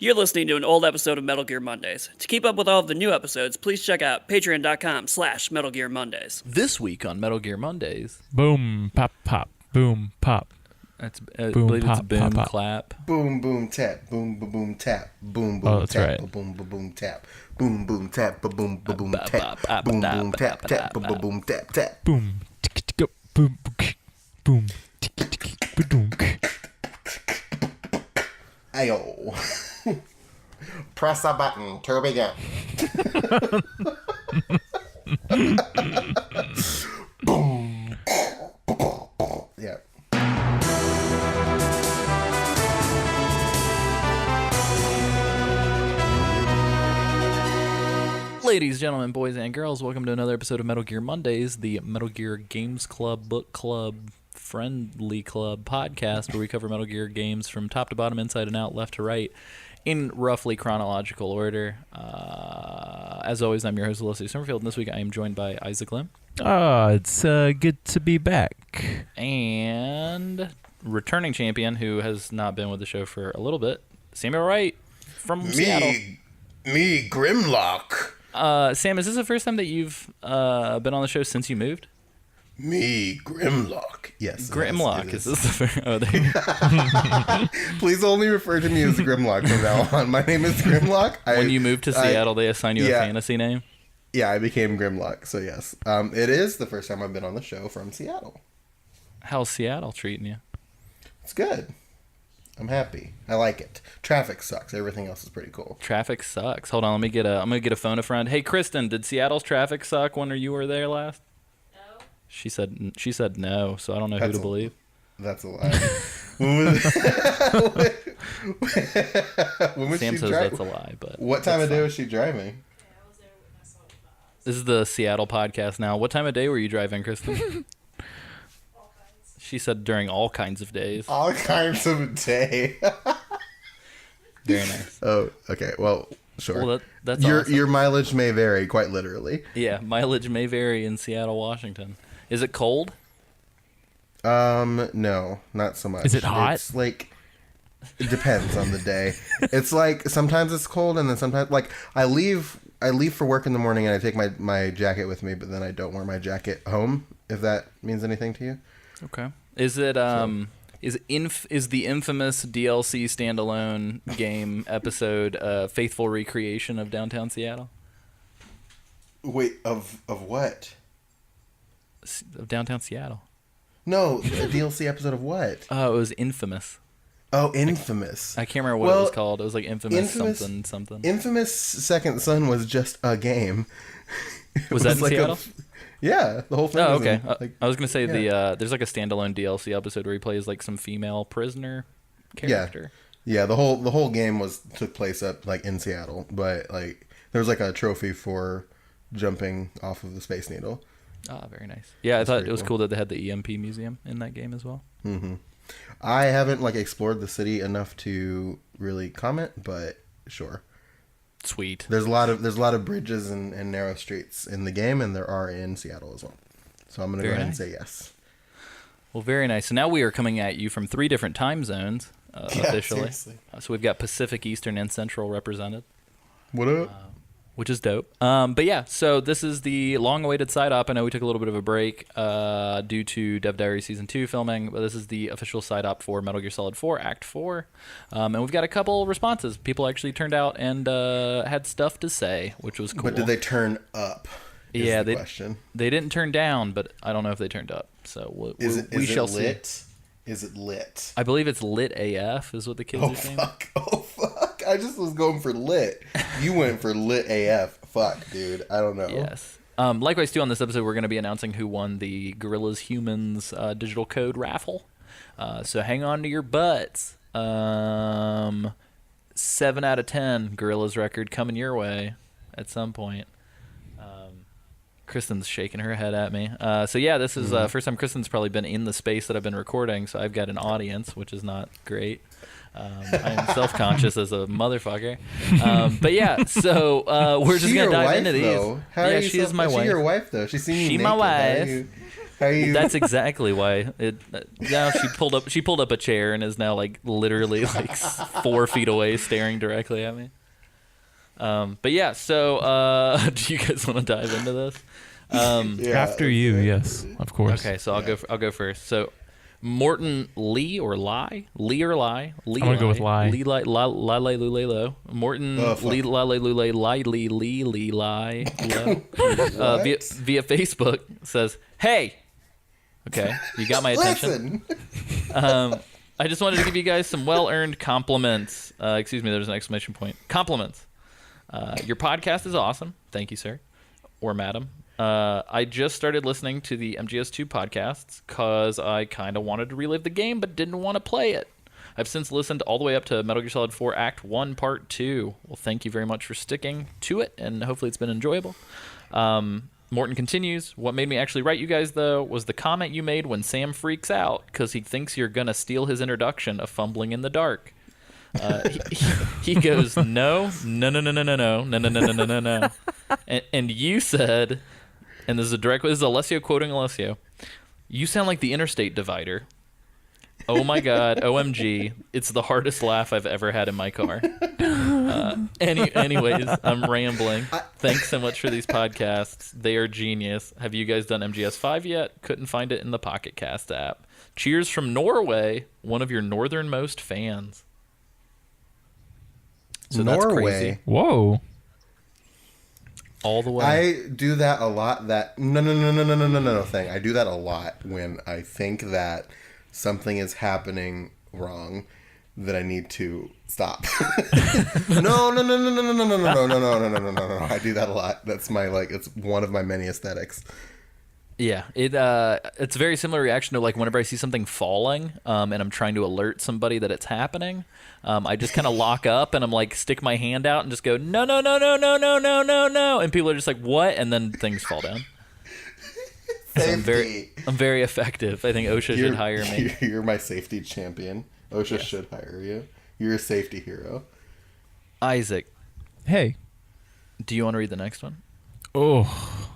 You're listening to an old episode of Metal Gear Mondays. To keep up with all of the new episodes, please check out patreon.com/Metal Gear Mondays. This week on Metal Gear Mondays. Boom, pop, pop, boom, pop. That's Boom, believe it's pop, a boom pop, pop. clap. Boom, boom, tap. Boom, boom, boom, tap. Boom, boom, Oh, that's tap. right. Boom, boom, boom, tap. Boom, boom, tap. Boom, boom, boom, tap. Boom, boom, tap, tap. Boom, boom, boom, tap, tap. Boom, tick, tick, boom, boom, tick, tick, boom. Ayo. Press a button to begin. Boom. Yeah. Ladies, gentlemen, boys, and girls, welcome to another episode of Metal Gear Mondays, the Metal Gear Games Club, Book Club, Friendly Club podcast, where we cover Metal Gear games from top to bottom, inside and out, left to right, in roughly chronological order. As always, I'm your host, Leslie Summerfield, and this week I am joined by Isaac Lim. It's good to be back. And returning champion, who has not been with the show for a little bit, Samuel Wright from Seattle. Me, Grimlock. Sam, is this the first time that you've been on the show since you moved? Me, Grimlock. Yes. Grimlock. it Is this the first? Oh, there. Please only refer to me as Grimlock from now on. My name is Grimlock. When you moved to Seattle, they assigned you a fantasy name? Yeah, I became Grimlock, so yes. It is the first time I've been on the show from Seattle. How's Seattle treating you? It's good. I'm happy. I like it. Traffic sucks. Everything else is pretty cool. Traffic sucks. Hold on, I'm gonna get a phone a friend. Hey, Kristen, did Seattle's traffic suck when you were there last? No. She said no, so I don't know who to believe. That's a lie. When was Sam she says driving? that's a lie, but What time that's of day fine. was she driving? This is the Seattle podcast now. What time of day were you driving, Kristen? She said during all kinds of days. All kinds of a day. Very nice. Oh, okay. Well, sure. Well, that's your awesome. your mileage may vary, quite literally. Yeah, mileage may vary in Seattle, Washington. Is it cold? No, not so much. Is it hot? It's like, it depends on the day. It's like sometimes it's cold, and then sometimes like I leave for work in the morning, and I take my jacket with me, but then I don't wear my jacket home. If that means anything to you. Okay. Is it is the infamous DLC standalone game episode faithful recreation of downtown Seattle? Wait, of what? Of downtown Seattle. No, a DLC episode of what? Oh, it was Infamous. Oh, Infamous. I can't remember what it was called. It was like Infamous something. Infamous Second Son was just a game. Was that in like Seattle? Yeah, the whole thing. Oh, was okay. in, I was gonna say yeah. there's like a standalone DLC episode where he plays like some female prisoner character. Yeah, the whole game took place up like in Seattle, but like there was like a trophy for jumping off of the Space Needle. Ah, very nice. Yeah, I thought it was cool. cool that they had the EMP museum in that game as well. Mm-hmm. I haven't like explored the city enough to really comment, but sure. Sweet. There's a lot of bridges and narrow streets in the game, and there are in Seattle as well. So I'm gonna go ahead and say yes. Well, very nice. So now we are coming at you from 3 different time zones officially. Seriously. So we've got Pacific, Eastern, and Central represented, What up? which is dope. But yeah, so this is the long-awaited side op. I know we took a little bit of a break due to Dev Diary Season 2 filming, but this is the official side op for Metal Gear Solid 4 Act 4. And we've got a couple responses. People actually turned out and had stuff to say, which was cool. But did they turn up? Yeah, the question. They didn't turn down, but I don't know if they turned up. So we shall lit? see. Is it lit? I believe it's lit AF is what the kids are saying. Oh fuck! I just was going for lit. You went for lit AF. Fuck, dude. I don't know. Yes. Likewise, too, on this episode, we're going to be announcing who won the Gorillas Humans digital code raffle. So hang on to your butts. 7 out of 10 Gorillas record coming your way at some point. Kristen's shaking her head at me. So yeah, this is first time Kristen's probably been in the space that I've been recording, so I've got an audience, which is not great. I am self-conscious as a motherfucker. But yeah, so we're just going to dive into these. Though? Yeah, she is my wife. Is she your wife, though? She's seen you She naked. my How wife. are you- How are you? That's exactly why. Now she pulled up a chair and is now like literally like 4 feet away, staring directly at me. But yeah, so do you guys want to dive into this? Yeah, After you, yes, of course. Okay, so I'll go first. So Morton Lee or Lie? Lee or Lie? Lee. I'm gonna go with Lie. Lee Lie Lale Lule Lo. Morton Oh, fuck. Lee Lale Lule Lie Lee Lee Lee Lie Lo. Via Facebook says, "Hey." Okay, you got my attention. Listen. I just wanted to give you guys some well-earned compliments. Excuse me, there's an exclamation point. Compliments. Your podcast is awesome. Thank you, sir. Or madam. I just started listening to the MGS2 podcasts because I kind of wanted to relive the game but didn't want to play it. I've since listened all the way up to Metal Gear Solid 4 Act 1 Part 2. Well, thank you very much for sticking to it, and hopefully it's been enjoyable. Morton continues, what made me actually write you guys, though, was the comment you made when Sam freaks out because he thinks you're going to steal his introduction of Fumbling in the Dark. He goes, no. And you said, and this is this is Alessio quoting Alessio, you sound like the Interstate Divider. Oh my God, OMG, it's the hardest laugh I've ever had in my car. Anyways, I'm rambling. Thanks so much for these podcasts. They are genius. Have you guys done MGS5 yet? Couldn't find it in the Pocket Cast app. Cheers from Norway, one of your northernmost fans. So that's Norway. crazy. Whoa. All the way. I do that a lot. That no thing. I do that a lot when I think that something is happening wrong that I need to stop. No. I do that a lot. That's my it's one of my many aesthetics. Yeah, it's a very similar reaction to like whenever I see something falling, and I'm trying to alert somebody that it's happening. I just kind of lock up and I'm like stick my hand out and just go no, and people are just like what, and then things fall down. So I'm very effective. I think OSHA should hire me. You're my safety champion. OSHA should hire you. You're a safety hero. Isaac, Hey. do you want to read the next one? Oh.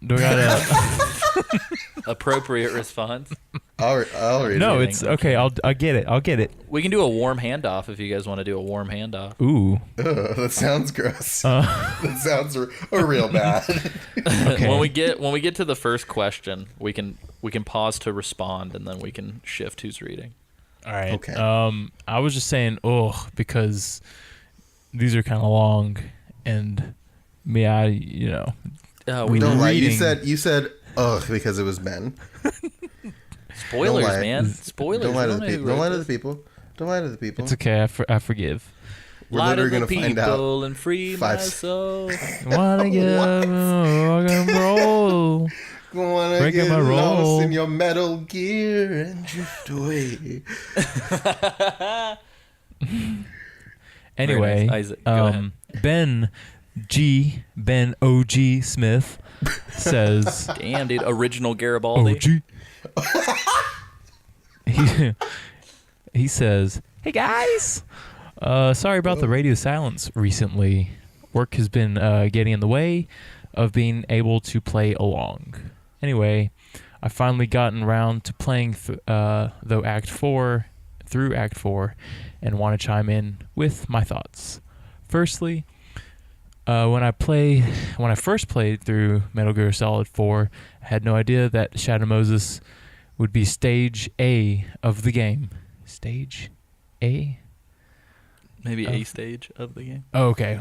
Do I gotta? Appropriate response. I'll read No, it. it's okay. I'll get it. I'll get it. We can do a warm handoff if you guys want to do a warm handoff. Ooh. Ugh, that sounds gross. That sounds real bad. Okay. When we get to the first question, we can pause to respond and then we can shift who's reading. All right. Okay. I was just saying, because these are kind of long, and me, We Don't lie. reading- You said ugh because it was Ben. spoilers, lie. man. Spoilers. Don't lie to We the know who people. Don't wrote lie to the this. people. Don't lie to the people. it's okay. I forgive. We're Lie to literally the gonna find out. people and free my soul. Wanna get rock and roll? Wanna Breaking get my lost roll. in your Metal Gear and drift away. Anyway, nice. Isaac, go ahead. Ben OG Smith says, Damn, dude. Original Garibaldi. OG. He says, "Hey guys, sorry about the radio silence recently. Work has been getting in the way of being able to play along. Anyway, I finally gotten around to playing through Act 4, and want to chime in with my thoughts. Firstly, when I first played through Metal Gear Solid 4, I had no idea that Shadow Moses would be stage A of the game. Stage A? Maybe a stage of the game. Oh, okay.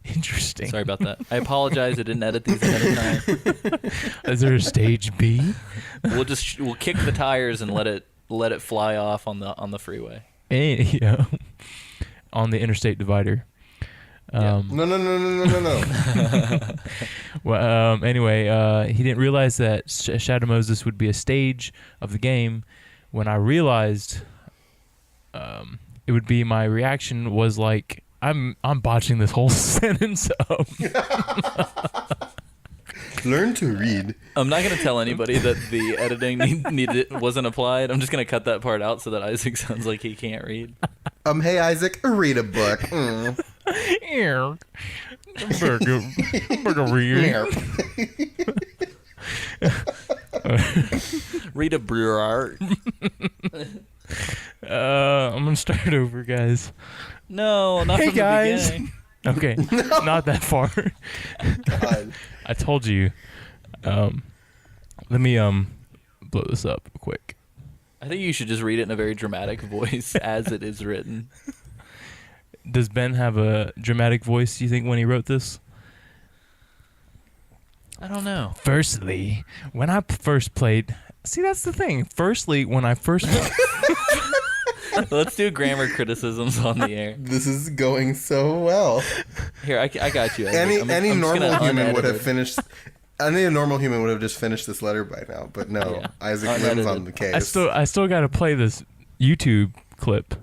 Interesting. Sorry about that. I apologize. I didn't edit these ahead of time. Is there a stage B? We'll kick the tires and let it fly off on the freeway. Yeah. On the Interstate Divider. Yeah. No. Well, anyway, he didn't realize that Shadow Moses would be a stage of the game. When I realized it would be, my reaction was like, I'm botching this whole sentence up. Learn to read. I'm not going to tell anybody that the editing wasn't applied. I'm just going to cut that part out so that Isaac sounds like he can't read. Hey Isaac, read a book. Read a brewer. I'm gonna start over, guys. No, not Hey, from guys. the beginning. Okay, not that far. God. I told you. Let me blow this up real quick. I think you should just read it in a very dramatic voice as it is written. Does Ben have a dramatic voice, do you think, when he wrote this? I don't know. Firstly, when I first played... See, that's the thing. Firstly, when I first... Let's do grammar criticisms on the air. This is going so well. Here, I got you. Any I'm just normal gonna human would have unedited. finished. Any normal human would have just finished this letter by now, but no. Yeah. Isaac Unedited. lives on the case. I still got to play this YouTube clip.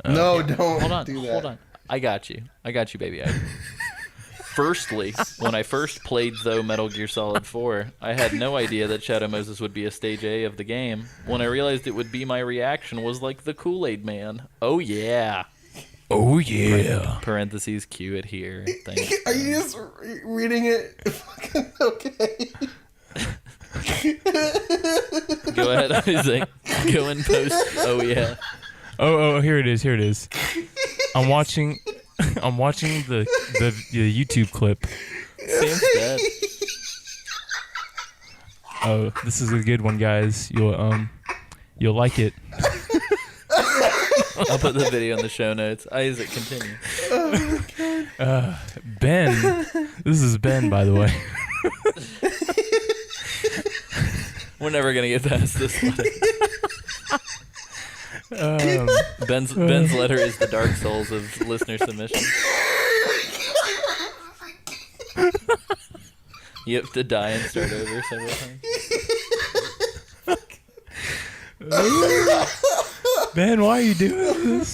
No, don't Hold on, do that. hold on. I got you, baby. Firstly, when I first played Metal Gear Solid 4, I had no idea that Shadow Moses would be a stage A of the game. When I realized it would be, my reaction was like the Kool-Aid Man. Oh yeah. Oh, yeah. Parentheses, cue it here. Thanks. Are you just reading it? Okay. Go ahead, Isaac. Go and post. Oh yeah. Oh, here it is. I'm watching the YouTube clip. Sam's dead. Oh, this is a good one, guys. You'll like it. I'll put the video in the show notes. Isaac, continue. Ben, this is Ben, by the way. We're never gonna get past this one. Ben's letter is the Dark Souls of listener submission. You have to die and start over several times. Ben, why are you doing this?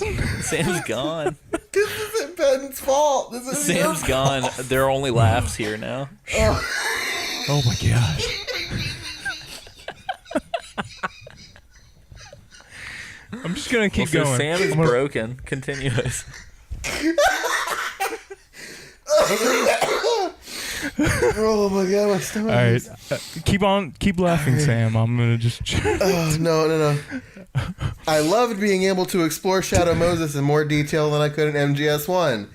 Sam's gone. This isn't Ben's fault. This is Sam's gone. There are only laughs here now. Oh my gosh. I'm just gonna keep So going. Sam is broken. Continuous. Oh my god, my stomach. All right, keep laughing, Sam. I'm gonna just. Oh, no. I loved being able to explore Shadow Moses in more detail than I could in MGS1.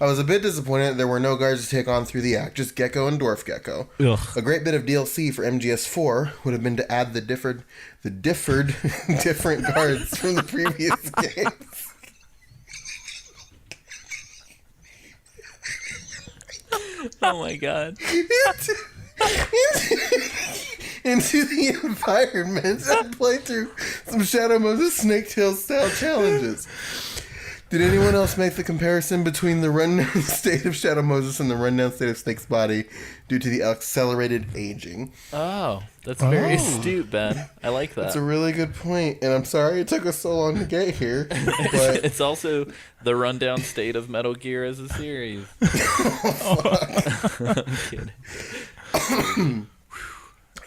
I was a bit disappointed that there were no guards to take on through the act, just Gecko and Dwarf Gecko. Ugh. A great bit of DLC for MGS4 would have been to add the different guards from the previous games. Oh my god. Into the environment and play through some Shadow Moses Snake Tail style challenges. Did anyone else make the comparison between the rundown state of Shadow Moses and the rundown state of Snake's body due to the accelerated aging? Oh, that's very astute, Ben. I like that. That's a really good point, and I'm sorry it took us so long to get here, but It's also the rundown state of Metal Gear as a series. I'm kidding.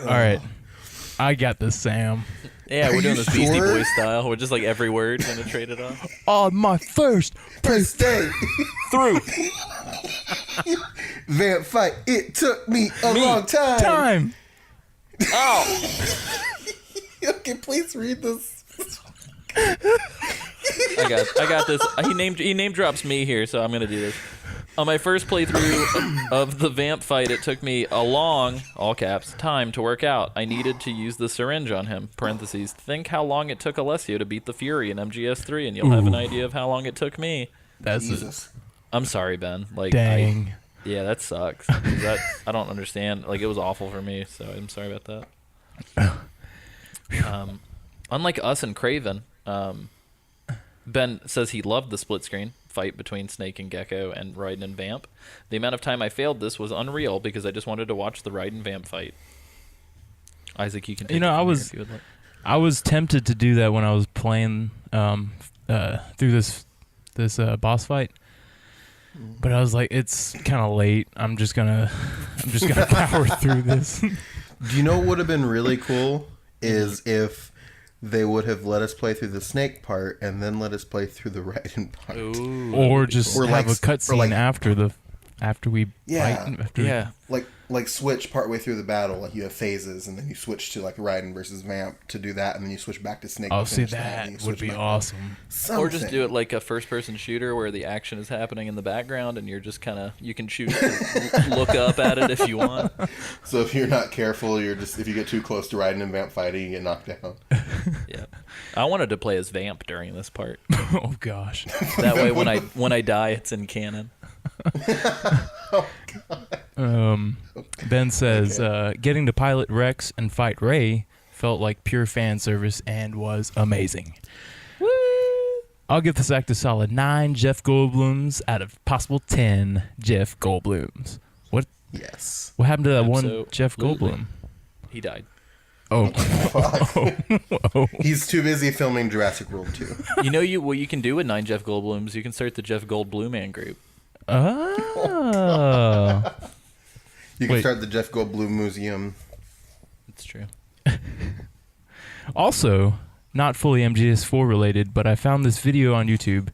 All right, I got this, Sam. Yeah, Are we're doing you this Beastie sure? Boys style. We're just like every word gonna trade it off. On my first first day Through. vamp fight, it took me a long time. Oh. Okay, please read this. I got this. He name drops me here, so I'm gonna do this. On my first playthrough of the vamp fight, it took me a long, all caps, time to work out. I needed to use the syringe on him. Parentheses. Think how long it took Alessio to beat the Fury in MGS3, and you'll have an idea of how long it took me. That's Jesus. I'm sorry, Ben. Like, dang. Yeah, that sucks. 'Cause I don't understand. Like, it was awful for me, so I'm sorry about that. Unlike us and Craven, Ben says he loved the split screen fight between Snake and Gecko and Raiden and Vamp. The amount of time I failed this was unreal because I just wanted to watch the Raiden Vamp fight. Isaac, you can take You know, it from I here was- if you would like. I was tempted to do that when I was playing through this boss fight, but I was like, it's kind of late. I'm just gonna power through this. Do you know what would have been really cool is if they would have let us play through the Snake part and then let us play through the Raiden part. Ooh, Or just Or have like- a cutscene or like- after we Yeah. fight. After yeah. Like like switch partway through the battle. Like you have phases, and then you switch to like Raiden versus Vamp to do that, and then you switch back to Snake. Oh, to see, finish that and you would switch be back. awesome. Or just do Something. it like a first-person shooter where the action is happening in the background, and you're just kind of you can choose to look up at it if you want. So if you're not careful, if you get too close to Raiden and Vamp fighting, you get knocked down. Yeah, I wanted to play as Vamp during this part. Oh gosh. That way, when I die, it's in canon. Ben says, getting to pilot Rex and fight Ray felt like pure fan service and was amazing. Woo! I'll give this act a solid 9 Jeff Goldblums out of possible 10 Jeff Goldblums. Yes. What happened to that one Absolutely. Jeff Goldblum? He died. Oh. Fuck. He's too busy filming Jurassic World 2. You know what you can do with 9 Jeff Goldblums? You can start the Jeff Goldblum Man group. Oh. You can Wait. start the Jeff Goldblum Museum. It's true. Also, not fully MGS4 related, but I found this video on YouTube.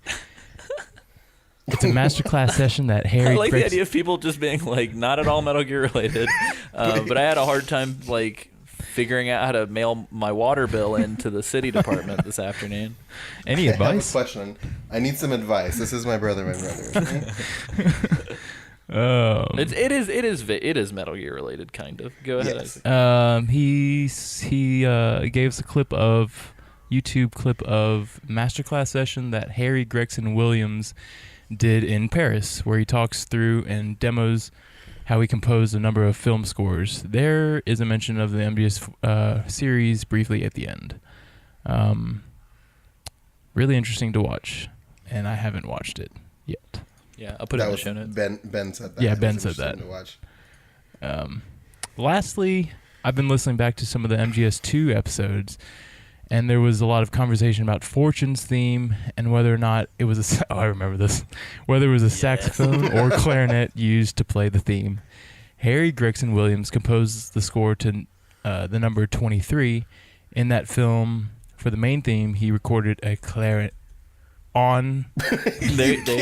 It's a masterclass session that Harry I like the Gregson- idea of people just being like, not at all Metal Gear related, but I had a hard time like figuring out how to mail my water bill into the city department this afternoon. Any I have a advice? question. I need some advice. This is my brother. It is Metal Gear related, kind of. Go ahead. Yes. He gave us a YouTube clip of masterclass session that Harry Gregson Williams did in Paris, where he talks through and demos how he composed a number of film scores. There is a mention of the MGS series briefly at the end. Really interesting to watch, and I haven't watched it yet. Yeah, I'll put it in the show notes. Ben said that. Yeah, It was Ben said interesting that. to watch. Lastly, I've been listening back to some of the MGS2 episodes, and there was a lot of conversation about Fortune's theme and whether or not it was I remember this. Whether it was a saxophone or clarinet used to play the theme. Harry Gregson Williams composed the score to the number 23. In that film, for the main theme, he recorded a clarinet on... There you go.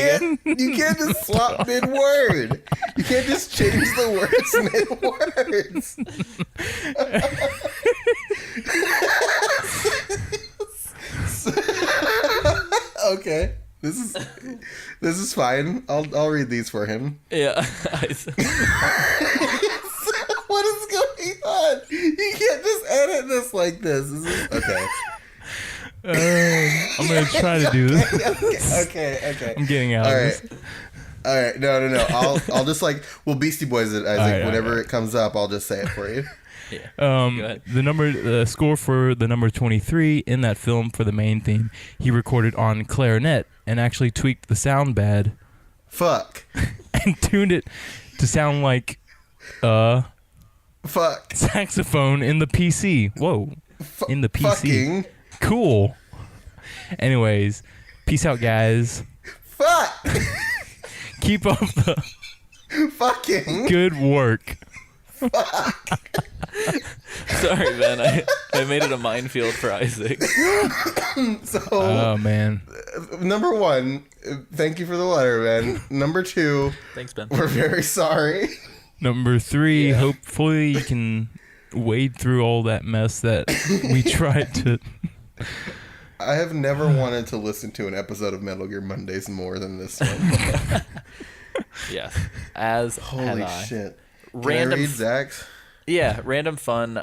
You can't just swap mid-word. You can't just change the words mid-words. Okay. This is fine. I'll read these for him. Yeah. What is going on? You can't just edit this like this. Okay. I'm going to try to do this. Okay. I'm getting out All of right. this. All right. No. I'll just we'll Beastie Boys it, Isaac. right, Whenever all it comes up, I'll just say it for you. Go ahead. The score for the number 23 in that film for the main theme, he recorded on clarinet and actually tweaked the sound bad Fuck. and tuned it to sound like Fuck. saxophone in the PC. Whoa. In the PC. Fucking. Cool. Anyways, peace out, guys. Fuck. Keep up the Fucking. good work. Sorry, man. I made it a minefield for Isaac. So, Oh, man. number 1, thank you for the letter, man. Number 2, Thanks, Ben. we're very sorry. Number 3, hopefully you can wade through all that mess that we tried to... I have never wanted to listen to an episode of Metal Gear Mondays more than this one. Yes. As have Holy I. shit. Can Random I read Zach's? Yeah, random fun.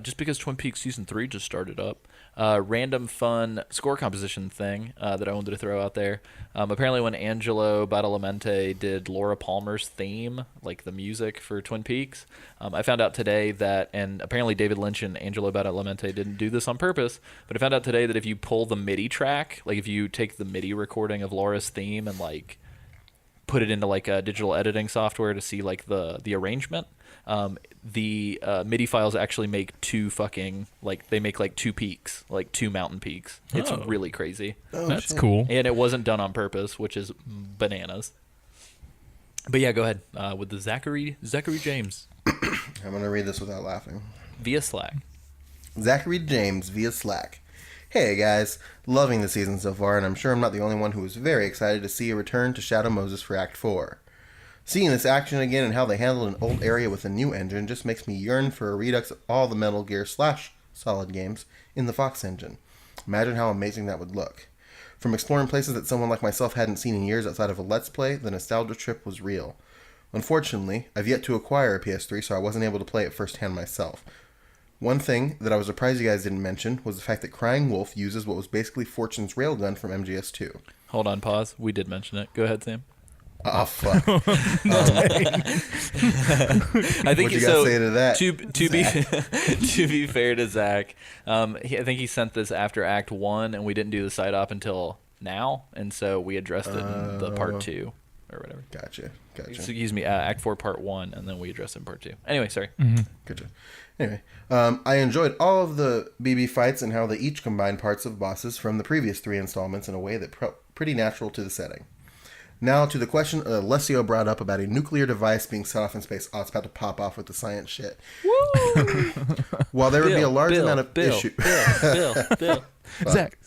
Just because Twin Peaks season 3 just started up, random fun score composition thing that I wanted to throw out there. Apparently, when Angelo Badalamenti did Laura Palmer's theme, like the music for Twin Peaks, I found out today that, and apparently David Lynch and Angelo Badalamenti didn't do this on purpose, but I found out today that if you pull the MIDI track, like if you take the MIDI recording of Laura's theme and like put it into like a digital editing software to see like the arrangement, the MIDI files actually make two peaks, like 2 mountain peaks. It's Oh. really crazy. That's cool. And it wasn't done on purpose, which is bananas. But yeah, go ahead with the Zachary James I'm going to read this without laughing. via Slack. Zachary James via Slack. Hey guys, loving the season so far, and I'm sure I'm not the only one who is very excited to see a return to Shadow Moses for Act 4. Seeing this action again and how they handled an old area with a new engine just makes me yearn for a redux of all the Metal Gear / Solid games in the Fox engine. Imagine how amazing that would look. From exploring places that someone like myself hadn't seen in years outside of a Let's Play, the nostalgia trip was real. Unfortunately, I've yet to acquire a PS3, so I wasn't able to play it firsthand myself. One thing that I was surprised you guys didn't mention was the fact that Crying Wolf uses what was basically Fortune's railgun from MGS2. Hold on, pause. We did mention it. Go ahead, Sam. Oh, fuck. I think What'd you guys so. say to that, To be fair to Zach, I think he sent this after Act 1, and we didn't do the side op until now, and so we addressed it in the Part 2 or whatever. Gotcha. Excuse me, Act 4, Part 1, and then we addressed it in Part 2. Anyway, sorry. Gotcha. Anyway, I enjoyed all of the BB fights and how they each combined parts of bosses from the previous 3 installments in a way that pretty natural to the setting. Now to the question Alessio brought up about a nuclear device being set off in space. Oh, it's about to pop off with the science shit. Woo! While there would be a large amount of issue. Bill. Zach.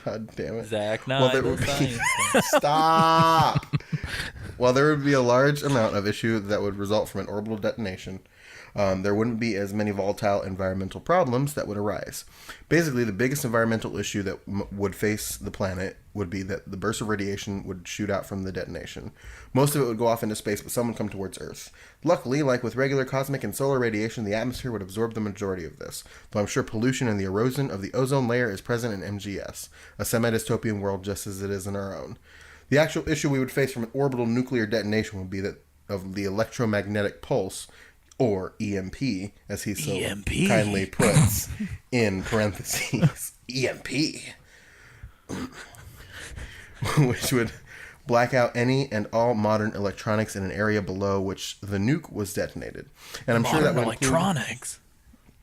God damn it. Zach Well, there Knight, would the be- science. Stop! While there would be a large amount of issue that would result from an orbital detonation, there wouldn't be as many volatile environmental problems that would arise. Basically, the biggest environmental issue that would face the planet would be that the burst of radiation would shoot out from the detonation. Most of it would go off into space, but some would come towards Earth. Luckily, like with regular cosmic and solar radiation, the atmosphere would absorb the majority of this, though I'm sure pollution and the erosion of the ozone layer is present in MGS, a semi-dystopian world just as it is in our own. The actual issue we would face from an orbital nuclear detonation would be that of the electromagnetic pulse, or EMP, as he so kindly puts in parentheses, EMP, which would black out any and all modern electronics in an area below which the nuke was detonated. And I'm sure that would electronics.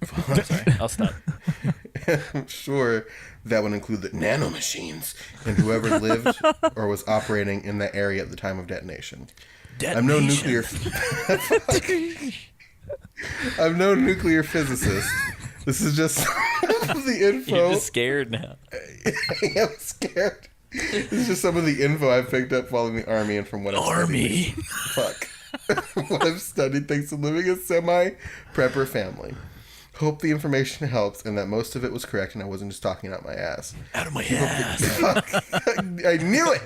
Sorry, I'll stop. I'm sure that would include the nanomachines and whoever lived or was operating in that area at the time of detonation. I'm no nuclear physicist. This is just some of the info. You're just scared now. I am scared. This is just some of the info I've picked up following the army and from what I've studied. Fuck. What I've studied thanks to living a semi-prepper family. Hope the information helps and that most of it was correct and I wasn't just talking out my ass. Out of my ass. I knew it!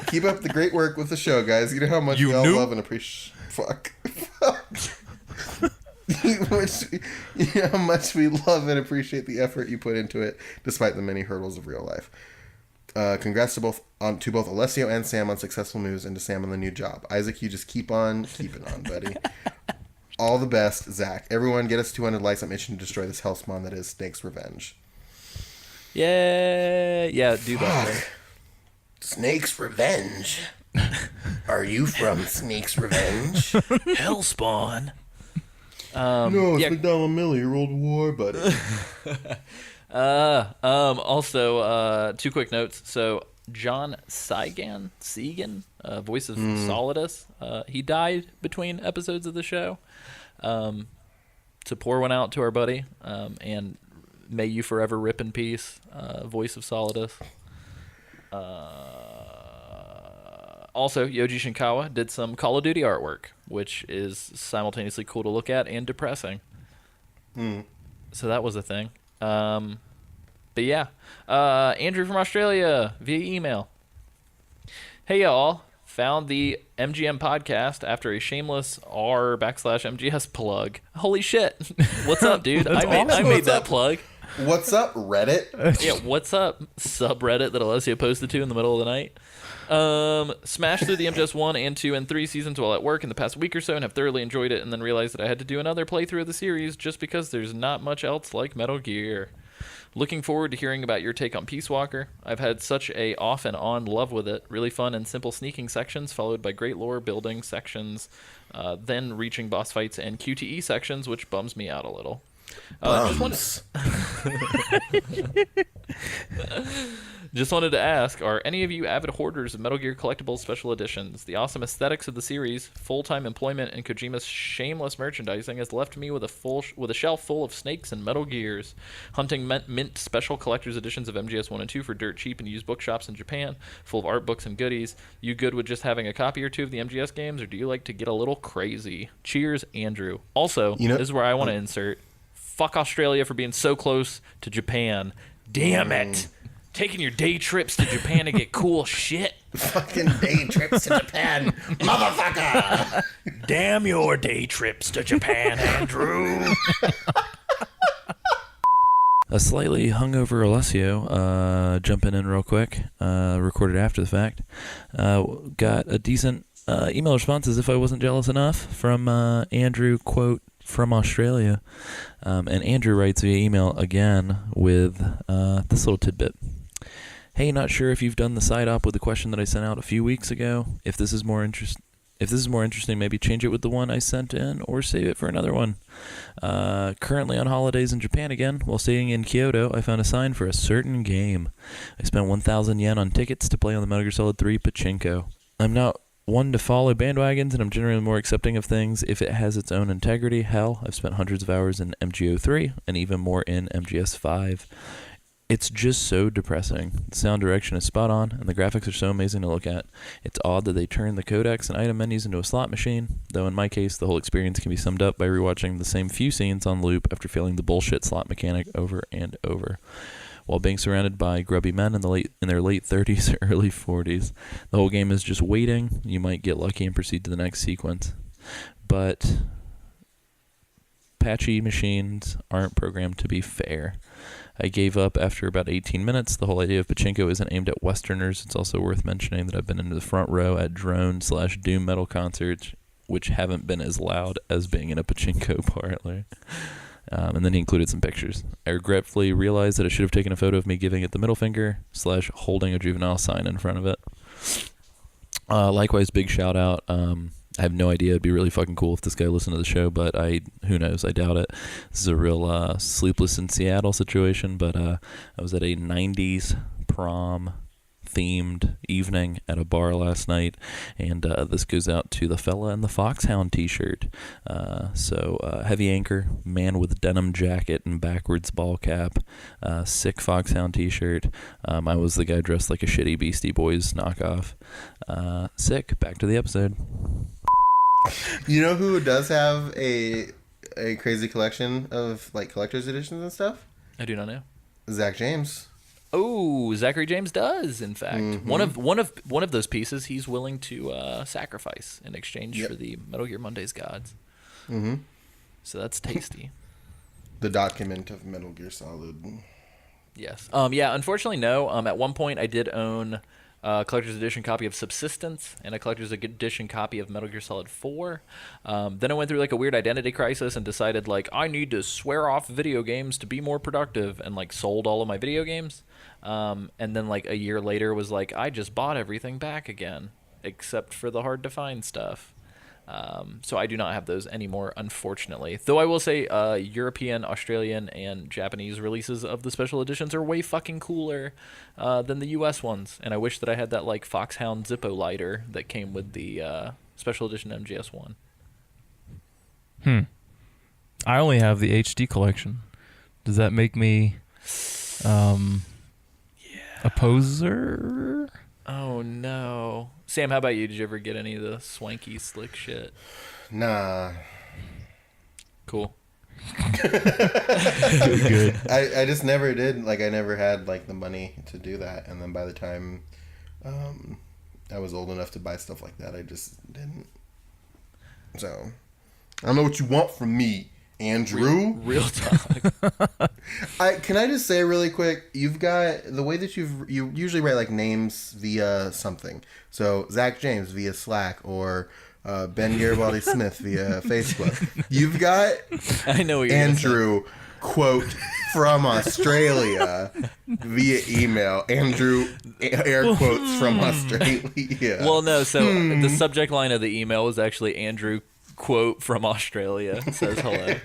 Keep up the great work with the show, guys. You know how much we all love and appreciate... Fuck. You know how much we love and appreciate the effort you put into it, despite the many hurdles of real life. Congrats to both Alessio and Sam on successful moves, and to Sam on the new job. Isaac, you just keep on keeping on, buddy. All the best, Zach. Everyone, get us 200 likes. I'm itching to destroy this hellspawn that is Snake's Revenge. Yeah, do that. Right? Snake's Revenge. Are you from Snake's Revenge? Hellspawn. No, it's McDonald Miller, your old war buddy. Also, 2 quick notes. So, John Segan, voice of Solidus, he died between episodes of the show. To pour one out to our buddy, and may you forever rip in peace, voice of Solidus. Also, Yoji Shinkawa did some Call of Duty artwork, which is simultaneously cool to look at and depressing. So that was a thing. But yeah, Andrew from Australia via email. Hey y'all, found the MGM podcast after a shameless r/MGS plug. Holy shit! What's up, dude? I made that plug. What's up, Reddit? Yeah, what's up, subreddit that Alessio posted to in the middle of the night. Smashed through the MGS 1 and 2 and 3 seasons while at work in the past week or so and have thoroughly enjoyed it, and then realized that I had to do another playthrough of the series just because there's not much else like Metal Gear. Looking forward to hearing about your take on Peace Walker. I've had such a off and on love with it. Really fun and simple sneaking sections followed by great lore building sections, then reaching boss fights and QTE sections, which bums me out a Just wanted to ask, are any of you avid hoarders of Metal Gear Collectibles Special Editions? The awesome aesthetics of the series, full-time employment, and Kojima's shameless merchandising has left me with a shelf full of snakes and Metal Gears. Hunting mint special collector's editions of MGS 1 and 2 for dirt cheap in used bookshops in Japan, full of art books and goodies. You good with just having a copy or two of the MGS games, or do you like to get a little crazy? Cheers, Andrew. Also, this is where I want to insert, fuck Australia for being so close to Japan. Damn it. Taking your day trips to Japan to get cool shit. Fucking day trips to Japan, motherfucker. Damn your day trips to Japan, Andrew. A slightly hungover Alessio, jumping in real quick, recorded after the fact, got a decent email response, as if I wasn't jealous enough, from Andrew, quote, from Australia. And Andrew writes via email again with this little tidbit. Hey, not sure if you've done the side op with the question that I sent out a few weeks ago. If this is more interesting, maybe change it with the one I sent in, or save it for another one. Currently on holidays in Japan again. While staying in Kyoto, I found a sign for a certain game. I spent 1,000 yen on tickets to play on the Metal Gear Solid 3 Pachinko. I'm not one to follow bandwagons, and I'm generally more accepting of things if it has its own integrity. Hell, I've spent hundreds of hours in MGO3, and even more in MGS5. It's just so depressing. The sound direction is spot on, and the graphics are so amazing to look at. It's odd that they turned the codecs and item menus into a slot machine, though in my case, the whole experience can be summed up by rewatching the same few scenes on loop after feeling the bullshit slot mechanic over and over. While being surrounded by grubby men in their late 30s or early 40s, the whole game is just waiting. You might get lucky and proceed to the next sequence. But patchy machines aren't programmed to be fair. I gave up after about 18 minutes. The whole idea of Pachinko isn't aimed at Westerners. It's also worth mentioning that I've been into the front row at drone/doom metal concerts, which haven't been as loud as being in a Pachinko parlor. And then he included some pictures. I regretfully realized that I should have taken a photo of me giving it the middle finger / holding a juvenile sign in front of it. Likewise, big shout out. I have no idea. It'd be really fucking cool if this guy listened to the show, but who knows? I doubt it. This is a real Sleepless in Seattle situation, but I was at a 90s prom themed evening at a bar last night, and this goes out to the fella in the Foxhound t-shirt. So heavy anchor, man with denim jacket and backwards ball cap, sick Foxhound t-shirt. I was the guy dressed like a shitty Beastie Boys knockoff. Sick. Back to the episode. You know who does have a crazy collection of like collector's editions and stuff? I do not know. Zach James. Oh, Zachary James does, in fact. Mm-hmm. One of those pieces he's willing to sacrifice in exchange for the Metal Gear Mondays gods. Mm-hmm. So that's tasty. The document of Metal Gear Solid. Yes. Yeah, unfortunately, no. At one point, I did own a collector's edition copy of Subsistence and a collector's edition copy of Metal Gear Solid 4. Then I went through like a weird identity crisis and decided like I need to swear off video games to be more productive, and like sold all of my video games. And then like a year later was like I just bought everything back again except for the hard to find stuff. So I do not have those anymore, unfortunately. Though I will say European, Australian, and Japanese releases of the special editions are way fucking cooler than the US ones. And I wish that I had that like Foxhound Zippo lighter that came with the special edition MGS1. I only have the HD collection. Does that make me a poser? Oh no. Sam, how about you? Did you ever get any of the swanky, slick shit? Nah. Cool. Good. I just never did. Like, I never had, like, the money to do that. And then by the time I was old enough to buy stuff like that, I just didn't. So, I don't know what you want from me, Andrew. Real talk. Can I just say really quick, you've got the way that you usually write like names via something. So Zach James via Slack, or Ben Garibaldi Smith via Facebook. You've got I know what you're Andrew quote from Australia via email. Andrew air quotes from Australia. Well, no. So the subject line of the email was actually Andrew quote from Australia says hello.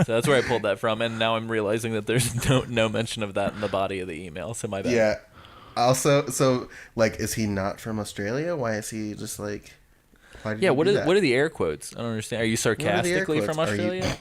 So that's where I pulled that from, and now I'm realizing that there's no mention of that in the body of the email. So my bad. Yeah. Also, so like, is he not from Australia? Why is he just like? Why did Yeah. you What do are that? what are the air quotes? I don't understand. Are you What are the air sarcastically quotes? from Australia?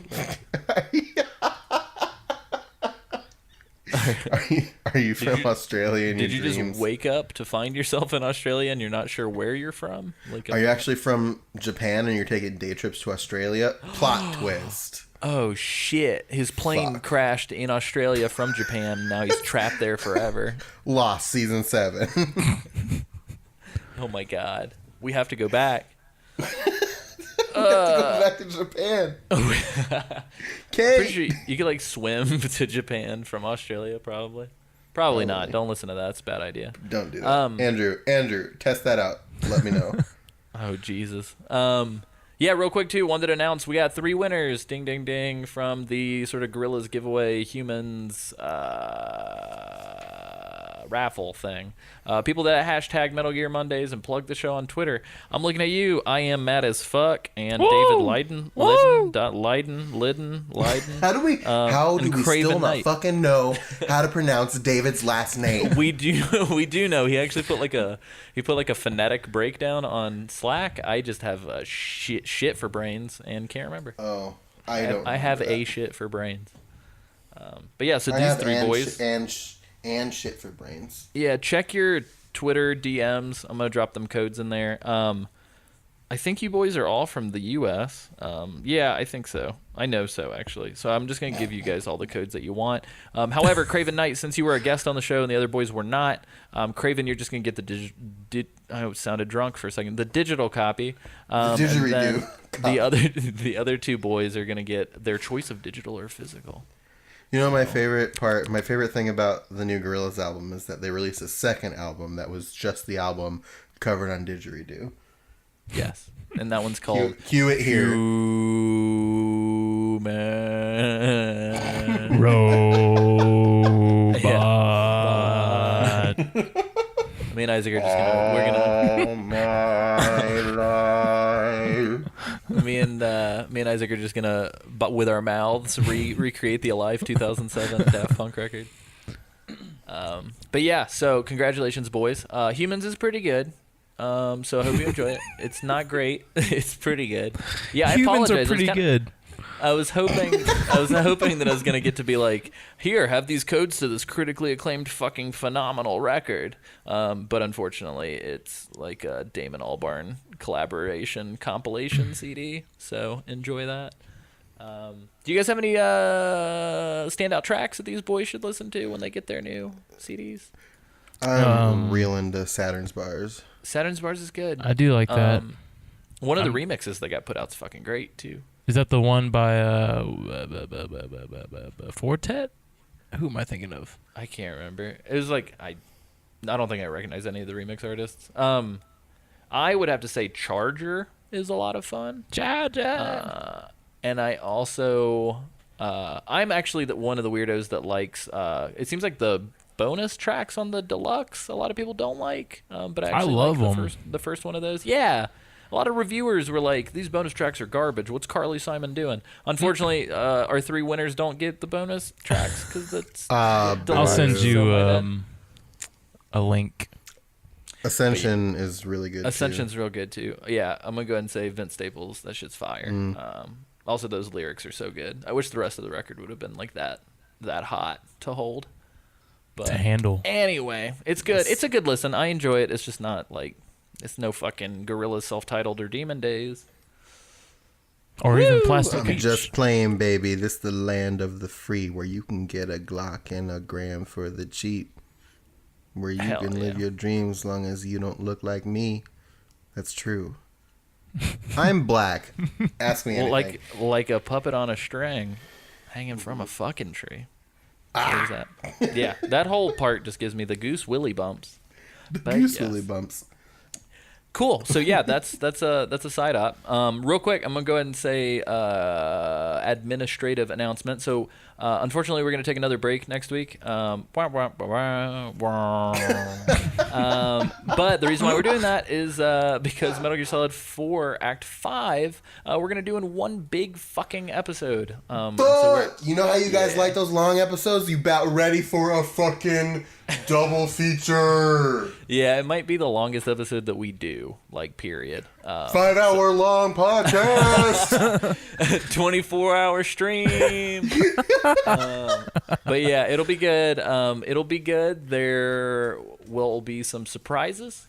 Are you from Australia? In Did your you dreams? just wake up to find yourself in Australia and you're not sure where you're from? Like, Are you actually from Japan and you're taking day trips to Australia? Plot twist. oh shit! His plane Fuck. crashed in Australia from Japan. And now he's trapped there forever. Lost season 7. Oh my god! We have to go back. Go back to Japan. Pretty Okay. sure you could like swim to Japan from Australia, probably. Probably not. Don't listen to that. It's a bad idea. Don't do that. Andrew, test that out. Let me know. Oh Jesus. Yeah, real quick too. Wanted to announce we got 3 winners. Ding, ding, ding from the sort of Gorillas giveaway humans raffle thing. People that hashtag Metal Gear Mondays and plug the show on Twitter. I'm looking at you. I am mad as fuck. And David Leiden. How do we and Craven still not Knight. fucking know how to pronounce David's last name? We do know. He actually put like a phonetic breakdown on Slack. I just have shit for brains and can't remember. Oh, I don't. I have remember a that. shit for brains. But yeah, so I these have 3 boys. and shit for brains. Yeah, check your Twitter DMs. I'm gonna drop them codes in there. I think you boys are all from the U.S. Yeah, I think so. I know so, actually. So I'm just gonna give you guys all the codes that you want. However, Craven Knight, since you were a guest on the show and the other boys were not, Craven, you're just gonna get the I sounded drunk for a second. The digital copy. The and then didgeridoo. the other 2 boys are gonna get their choice of digital or physical. You know, my favorite thing about the new Gorillaz album is that they released a second album that was just the album covered on didgeridoo. Yes, and that one's called Cue it here. Human. Robot. Me and Isaac are just gonna. We're gonna. All my life. Me and Isaac are just gonna, but with our mouths, recreate the Alive 2007 Daft Punk record. But yeah, so congratulations, boys. Humans is pretty good. So I hope you enjoy it. It's not great. It's pretty good. Yeah, I Humans apologize. are pretty good. I was hoping that I was gonna get to be like, here, have these codes to this critically acclaimed fucking phenomenal record. But unfortunately, it's like a Damon Albarn collaboration compilation CD. So enjoy that. Do you guys have any standout tracks that these boys should listen to when they get their new CDs? I'm real into Saturn's Bars. Saturn's Bars is good. I do like that. One of the remixes that got put out's fucking great too. Is that the one by Fortet? Who am I thinking of? I can't remember. It was like I don't think I recognize any of the remix artists. I would have to say Charger is a lot of fun. Charger. And I also I'm actually one of the weirdos that likes it seems like the bonus tracks on the deluxe a lot of people don't like, but I actually love like them. the first one of those. Yeah. A lot of reviewers were like, these bonus tracks are garbage. What's Carly Simon doing? Unfortunately, our 3 winners don't get the bonus tracks because that's I'll send you a link. Ascension is really good. Ascension's real good too. Yeah, I'm gonna go ahead and say Vince Staples. That shit's fire. Also, those lyrics are so good. I wish the rest of the record would have been like that hot to hold. But To handle. anyway, it's good. It's a good listen. I enjoy it. It's just not like it's no fucking Gorillaz self-titled or Demon Days. Or even Plastic I'm Beach. just playing, baby. This the land of the free, where you can get a Glock and a gram for the cheap. Where you Hell can live yeah. your dreams as long as you don't look like me. That's true. I'm black. Ask me Well, anything. like a puppet on a string, hanging from a fucking tree. What is that? Yeah, that whole part just gives me the Goose Willie bumps. But Goose yes. Willy bumps. Cool. So yeah, that's a side op. Real quick, I'm gonna go ahead and say administrative announcement. So unfortunately, we're gonna take another break next week. But the reason why we're doing that is because Metal Gear Solid 4 Act 5, we're gonna do in one big fucking episode. You know how you guys like those long episodes? You about ready for a fucking double feature? Yeah, it might be the longest episode that we do, like, period. 5-hour long podcast. 24-hour stream. But yeah, it'll be good. It'll be good. There will be some surprises,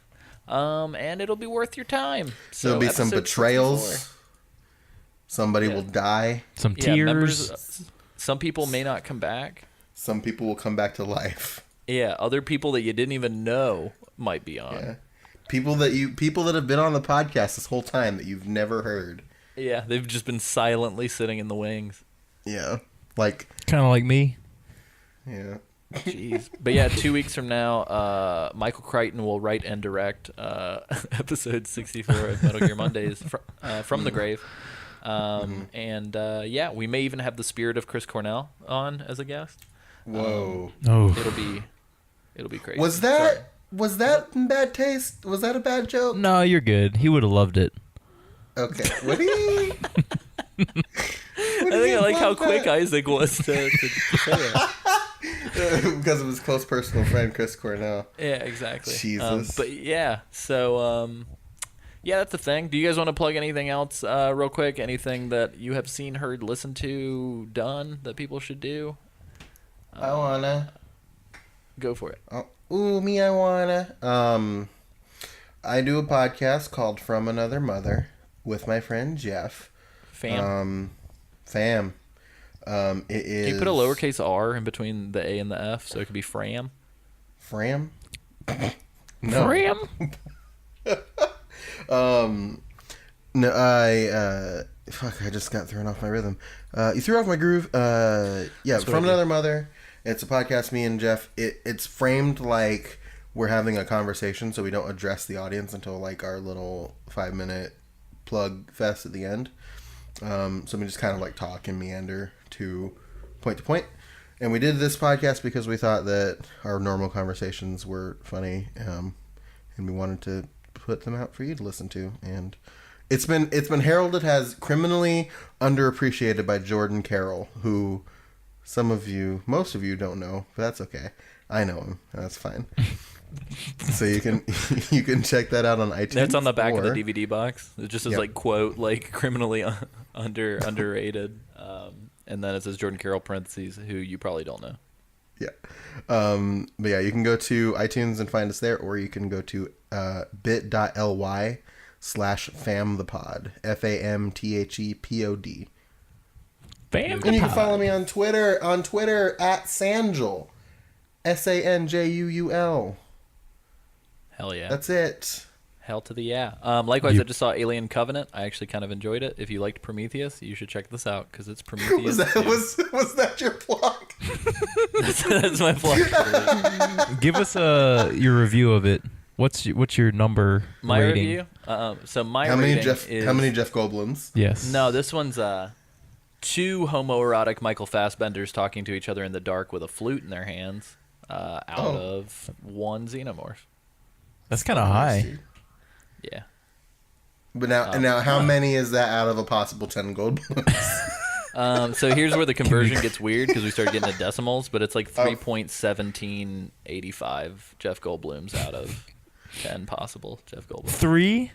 and it'll be worth your time. So There'll be some episode betrayals. 64. Somebody will die. Some Yeah, tears. members, some people may not come back. Some people will come back to life. Yeah, other people that you didn't even know might be on. Yeah. People that have been on the podcast this whole time that you've never heard. Yeah, they've just been silently sitting in the wings. Yeah. Like, Kind of like me. yeah. Jeez. But yeah, 2 weeks from now, Michael Crichton will write and direct episode 64 of Metal Gear Mondays from the grave. And yeah, we may even have the spirit of Chris Cornell on as a guest. Whoa. Oh. It'll be crazy. Was that in bad taste? Was that a bad joke? No, you're good. He would have loved it. Okay. What do you... I think I like how quick Isaac was to say that. Because of his close personal friend, Chris Cornell. Yeah, exactly. Jesus. But yeah, so yeah, that's the thing. Do you guys want to plug anything else real quick? Anything that you have seen, heard, listened to, done that people should do? I wanna... Go for it. Oh, ooh, me, I wanna. I do a podcast called From Another Mother with my friend Jeff. Fam. Fam. It is. Can you put a lowercase r in between the A and the F so it could be Fram? Fram? No. Fram? No, fuck, I just got thrown off my rhythm. You threw off my groove. Yeah, From Another Mother. It's a podcast, me and Jeff. It's framed like we're having a conversation, so we don't address the audience until like our little 5-minute plug fest at the end. So we just kind of like talk and meander to point. And we did this podcast because we thought that our normal conversations were funny, and we wanted to put them out for you to listen to. And it's been heralded as criminally underappreciated by Jordan Carroll, who most of you don't know, but that's okay. I know him. That's fine. So you can check that out on iTunes. That's on the back of the DVD box. It just says like quote like criminally underrated, and then it says Jordan Carroll parentheses who you probably don't know. Yeah. But yeah, you can go to iTunes and find us there, or you can go to bit.ly/famthepod. FAMTHEPOD. Fam. And you can follow me on Twitter at Sanjul. SANJUUL. Hell yeah. That's it. Hell to the yeah. Likewise, I just saw Alien Covenant. I actually kind of enjoyed it. If you liked Prometheus, you should check this out because it's Prometheus. Was that your plug? That's my plug. Give us your review of it. What's your number My rating? review. So my How rating many Jeff Goldblums? Yes. No, this one's two homoerotic Michael Fassbenders talking to each other in the dark with a flute in their hands, out of one xenomorph. That's kind of high. Yeah. But now, how many is that out of a possible 10 Goldblums? So here's where the conversion gets weird because we start getting to decimals, but it's like 3.1785 Jeff Goldblums out of 10 possible Jeff Goldblums. 3?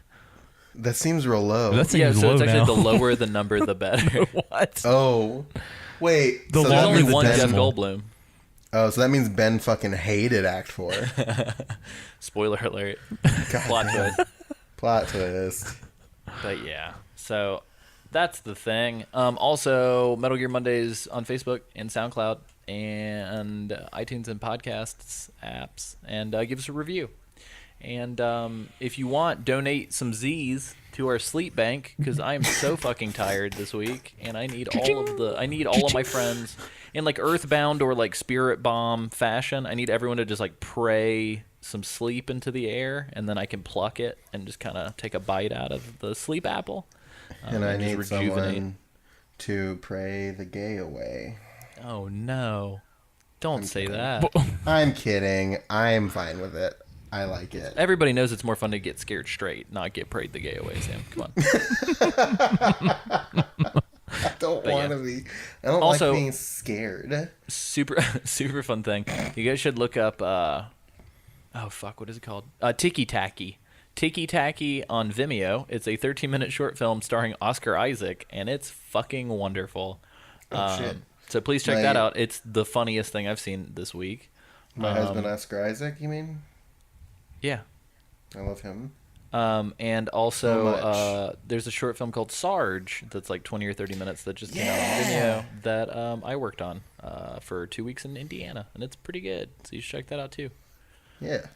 That seems real low. That seems Yeah, so low it's actually now. the lower the number, the better. What? Oh, wait. The so There's that only means one Ben- Jeff Goldblum. Oh, so that means Ben fucking hated Act 4. Spoiler alert. Plot twist. Plot twist. But yeah, so that's the thing. Also, Metal Gear Mondays on Facebook and SoundCloud and iTunes and podcasts apps, and give us a review. And if you want, donate some Z's to our sleep bank because I am so fucking tired this week, and I need all of my friends in like Earthbound or like Spirit Bomb fashion. I need everyone to just like pray some sleep into the air, and then I can pluck it and just kind of take a bite out of the sleep apple. And I just need someone to pray the gay away. Oh no! Don't say that. I'm kidding. I'm fine with it. I like it. Everybody knows it's more fun to get scared straight, not get prayed the gay away, Sam. Come on. I don't want to be. I don't Also, like being scared. Super fun thing. You guys should look up. Oh fuck! What is it called? Tiki Tacky. Tiki Tacky on Vimeo. It's a 13-minute short film starring Oscar Isaac, and it's fucking wonderful. Oh, shit. So please check that out. It's the funniest thing I've seen this week. My husband, Oscar Isaac, you mean? Yeah. I love him. And also, there's a short film called Sarge that's like 20 or 30 minutes that just came out on Vimeo that I worked on for 2 weeks in Indiana, and it's pretty good. So you should check that out too. Yeah.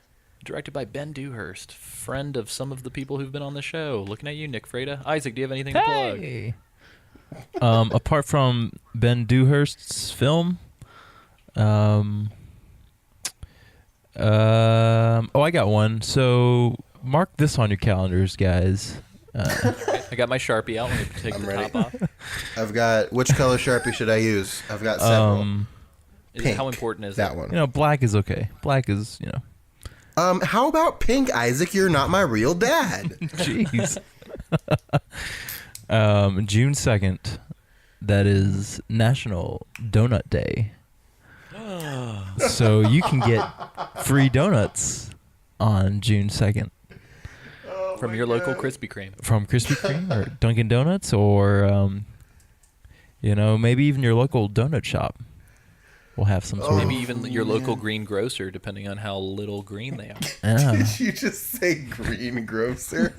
Directed by Ben Dewhurst, friend of some of the people who've been on the show. Looking at you, Nick Freda. Isaac, do you have anything to plug? Hey. Apart from Ben Dewhurst's film, I got one. So mark this on your calendars, guys. I got my Sharpie out. Let me take the ready. top off. I've got. Which color Sharpie should I use? I've got several. Pink. How important is that it? one? Black is okay. Black is, How about pink, Isaac? You're not my real dad. Jeez. June 2nd, that is National Donut Day. So you can get free donuts on June 2nd. From your local Krispy Kreme. From Krispy Kreme or Dunkin' Donuts or, maybe even your local donut shop will have some sort of... Maybe even your local green grocer, depending on how little green they are. Yeah. Did you just say green grocer?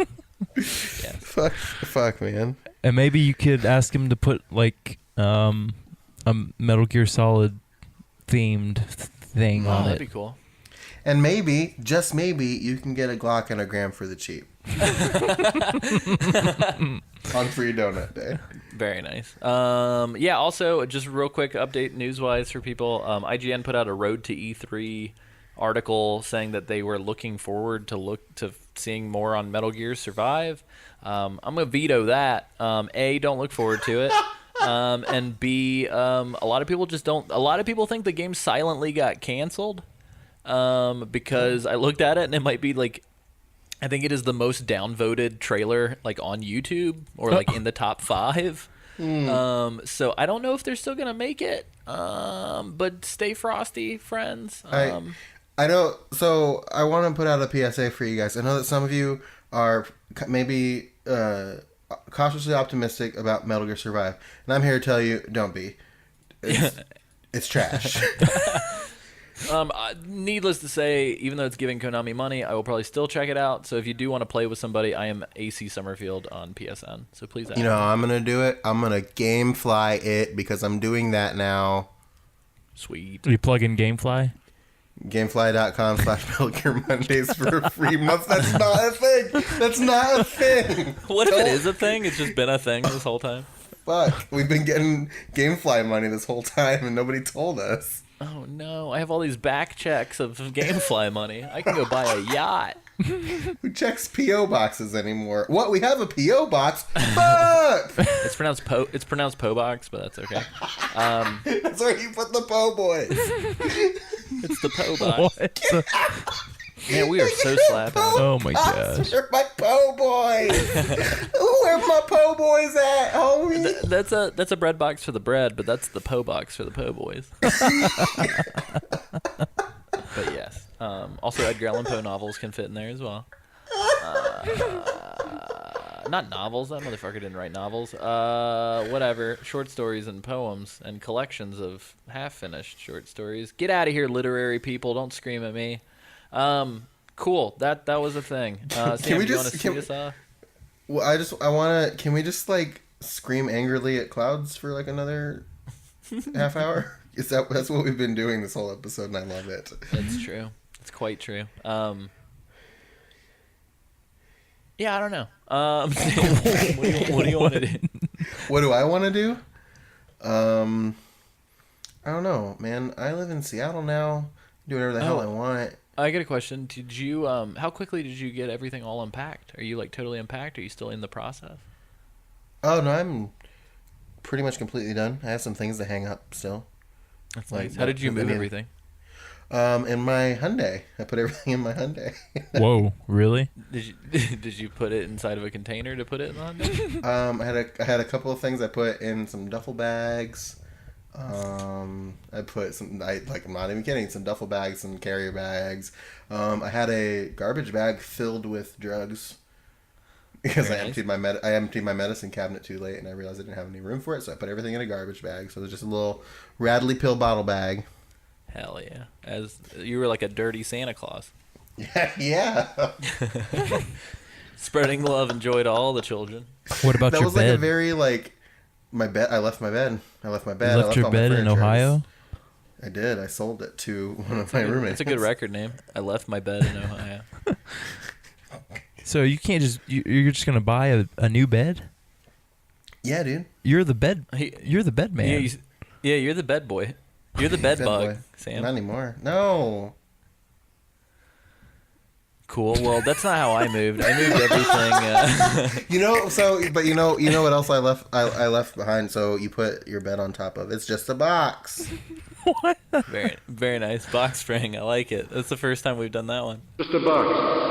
Yes. Fuck, man. And maybe you could ask him to put, a Metal Gear Solid themed thing on That'd it. be cool. And maybe, just maybe, you can get a Glock and a gram for the cheap. On free donut day. Very nice. Also, just real quick update news-wise for people. IGN put out a Road to E3 article saying that they were looking forward to seeing more on Metal Gear Survive. I'm gonna veto that. A, don't look forward to it. And B, a lot of people just don't. A lot of people think the game silently got canceled. Because I looked at it and it might be I think it is the most downvoted trailer on YouTube or in the top 5. So I don't know if they're still gonna make it. But stay frosty, friends. I know. So I want to put out a PSA for you guys. I know that some of you are maybe cautiously optimistic about Metal Gear Survive, and I'm here to tell you, don't be. It's trash. Needless to say, even though it's giving Konami money, I will probably still check it out. So if you do want to play with somebody, I am AC Summerfield on PSN. So please add. You know how I'm gonna do it? I'm gonna GameFly it because I'm doing that now. Sweet. You plug in GameFly? Gamefly.com/Metal Gear Mondays for a free month. That's not a thing. That's not a thing. What if it is a thing? It's just been a thing this whole time. Fuck. We've been getting GameFly money this whole time and nobody told us. Oh no, I have all these back checks of GameFly money. I can go buy a yacht. Who checks P.O. boxes anymore? What? We have a P.O. box? Fuck! It's pronounced Po Box, but that's okay. That's where you put the Po Boys. It's the Po Box. What? the- Man, we are so slapping. Oh my gosh. Where are my Po Boys? Where my Po Boys at, homie? That's a bread box for the bread, but that's the Po Box for the Po Boys. But yes. Also, Edgar Allan Poe novels can fit in there as well. Not novels. That motherfucker didn't write novels. Whatever. Short stories and poems and collections of half-finished short stories. Get out of here, literary people. Don't scream at me. Cool. That was a thing. Sam, Can we do you want just- to see us off? Well, I want to... Can we just, scream angrily at clouds for, another half hour? That's what we've been doing this whole episode, and I love it. That's true. It's quite true. Yeah, I don't know. What do you want to do? What do I want to do? I don't know, man. I live in Seattle now. Do whatever the hell I want. I got a question. Did you how quickly did you get everything all unpacked? Are you like totally unpacked? Are you still in the process? Oh no, I'm pretty much completely done. I have some things to hang up still. That's Like, nice. How did you move everything? In my Hyundai. I put everything in my Hyundai. Whoa, really? Did you put it inside of a container to put it in the Hyundai? I had a couple of things I put in some duffel bags. I put some. I'm not even kidding. Some duffel bags, some carrier bags. I had a garbage bag filled with drugs because Very I nice. emptied my medicine cabinet too late, and I realized I didn't have any room for it, so I put everything in a garbage bag. So there's just a little Radley pill bottle bag. Hell yeah! As you were like a dirty Santa Claus, Yeah. spreading love and joy to all the children. What about That your was like a bed? very my bed. I left my bed. You I left left your all my bed in furniture. Ohio? I did. I sold it to one of my roommates. It's a good record name. I left my bed in Ohio. So you can't just you're just gonna buy a new bed? Yeah, dude. You're the bed. He- You're the bed man. You're the bed boy. You're the bed bug, boy. Sam. Not anymore. No. Cool. Well, that's not how I moved. I moved everything. But you know what else I left? I left behind. So you put your bed on top of. It's just a box. Very, very nice box spring. I like it. That's the first time we've done that one. Just a box.